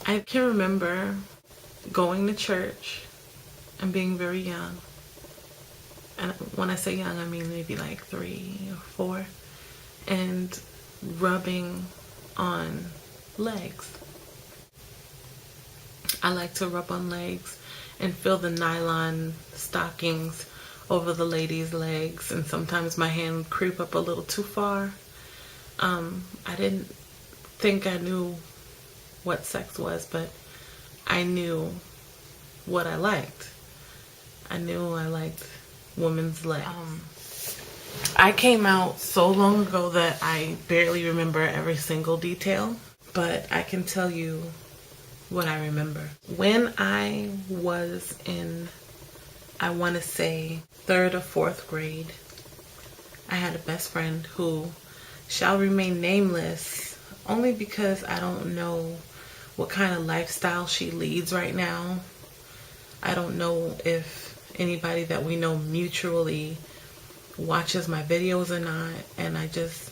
I can remember going to church and being very young. And when I say young, I mean maybe like 3 or 4. And rubbing on legs. I like to rub on legs and feel the nylon stockings over the ladies' legs, and sometimes my hand would creep up a little too far. I didn't think I knew what sex was, but I knew what I liked. I knew I liked women's legs. I came out so long ago that I barely remember every single detail, but I can tell you what I remember. When I was in, I want to say 3rd or 4th grade, I had a best friend who shall remain nameless only because I don't know what kind of lifestyle she leads right now. I don't know if anybody that we know mutually watches my videos or not, and I just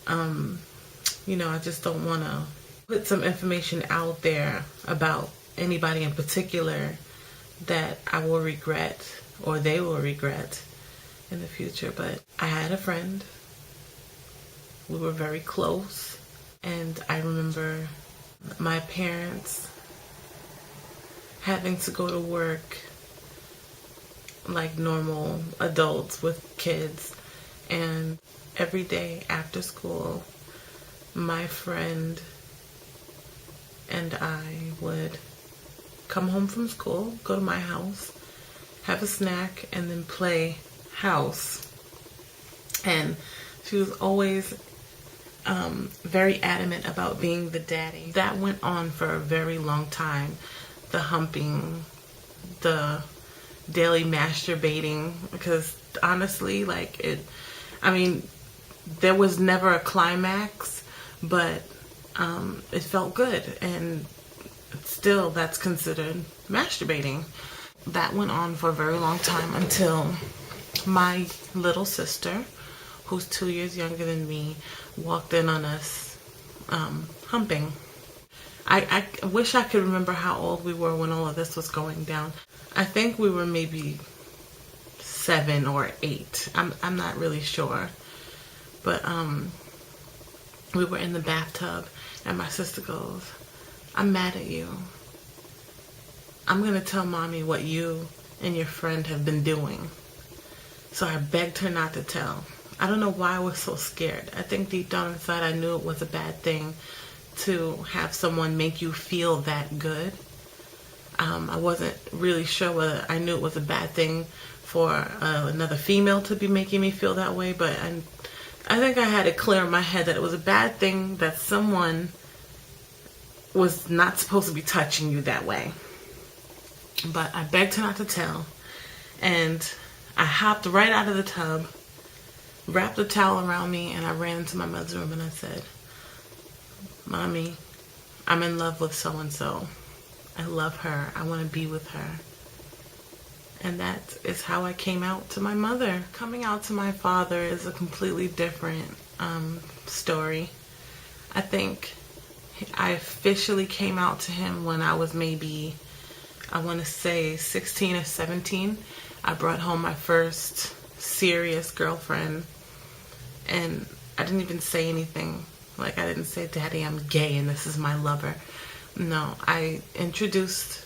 I just don't want to put some information out there about anybody in particular that I will regret or they will regret in the future. But I had a friend, we were very close, and I remember my parents having to go to work like normal adults with kids, and every day after school my friend and I would come home from school, go to my house, have a snack, and then play house. And she was always very adamant about being the daddy. That went on for a very long time. The humping, the daily masturbating, because honestly, there was never a climax, but it felt good, and still that's considered masturbating. That went on for a very long time until my little sister, who's 2 years younger than me, walked in on us humping. I wish I could remember how old we were when all of this was going down. I think we were maybe 7 or 8. I'm not really sure. But we were in the bathtub, and my sister goes, "I'm mad at you. I'm going to tell mommy what you and your friend have been doing." So I begged her not to tell. I don't know why I was so scared. I think deep down inside I knew it was a bad thing to have someone make you feel that good. I wasn't really sure whether I knew it was a bad thing for another female to be making me feel that way, but I think I had it clear in my head that it was a bad thing that someone was not supposed to be touching you that way. But I begged her not to tell, and I hopped right out of the tub, wrapped a towel around me, and I ran into my mother's room and I said, "Mommy, I'm in love with so-and-so. I love her. I want to be with her." And that is how I came out to my mother. Coming out to my father is a completely different story. I think I officially came out to him when I was maybe, I want to say 16 or 17. I brought home my first serious girlfriend, and I didn't even say anything. Like, I didn't say, "Daddy, I'm gay and this is my lover." No, I introduced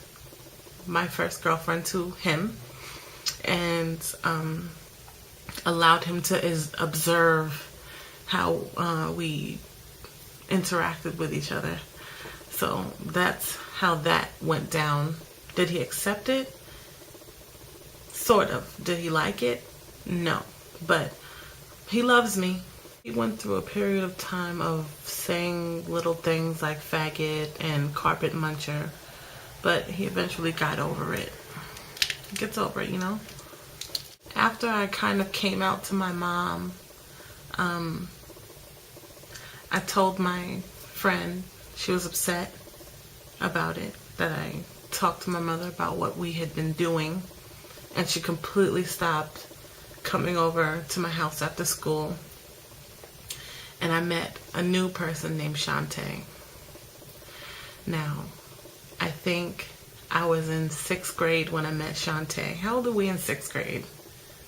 my first girlfriend to him and allowed him to observe how we interacted with each other. So that's how that went down. Did he accept it? Sort of. Did he like it? No. But he loves me. He went through a period of time of saying little things like faggot and carpet muncher, but he eventually got over it. He gets over it, you know? After I kind of came out to my mom, I told my friend, she was upset about it, that I talked to my mother about what we had been doing, and she completely stopped coming over to my house after school. And I met a new person named Shantae. Now, I think I was in 6th grade when I met Shantae. How old are we in 6th grade?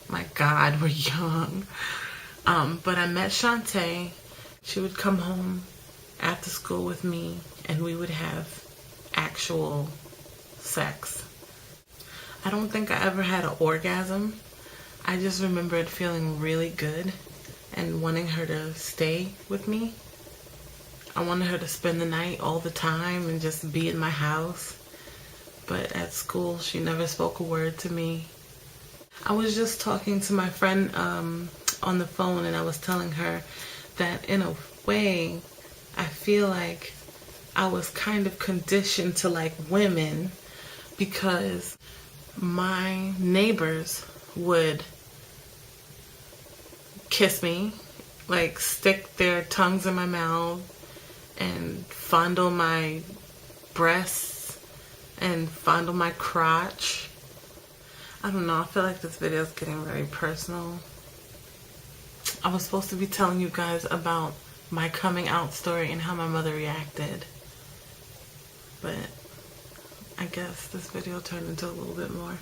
My God, we're young. But I met Shantae. She would come home after school with me, and we would have actual sex. I don't think I ever had an orgasm. I just remember it feeling really good and wanting her to stay with me. I wanted her to spend the night all the time and just be in my house. But at school, she never spoke a word to me. I was just talking to my friend on the phone, and I was telling her that in a way, I feel like I was kind of conditioned to like women because my neighbors would kiss me, like stick their tongues in my mouth and fondle my breasts and fondle my crotch. I don't know, I feel like this video is getting very personal. I was supposed to be telling you guys about my coming out story and how my mother reacted, but I guess this video turned into a little bit more.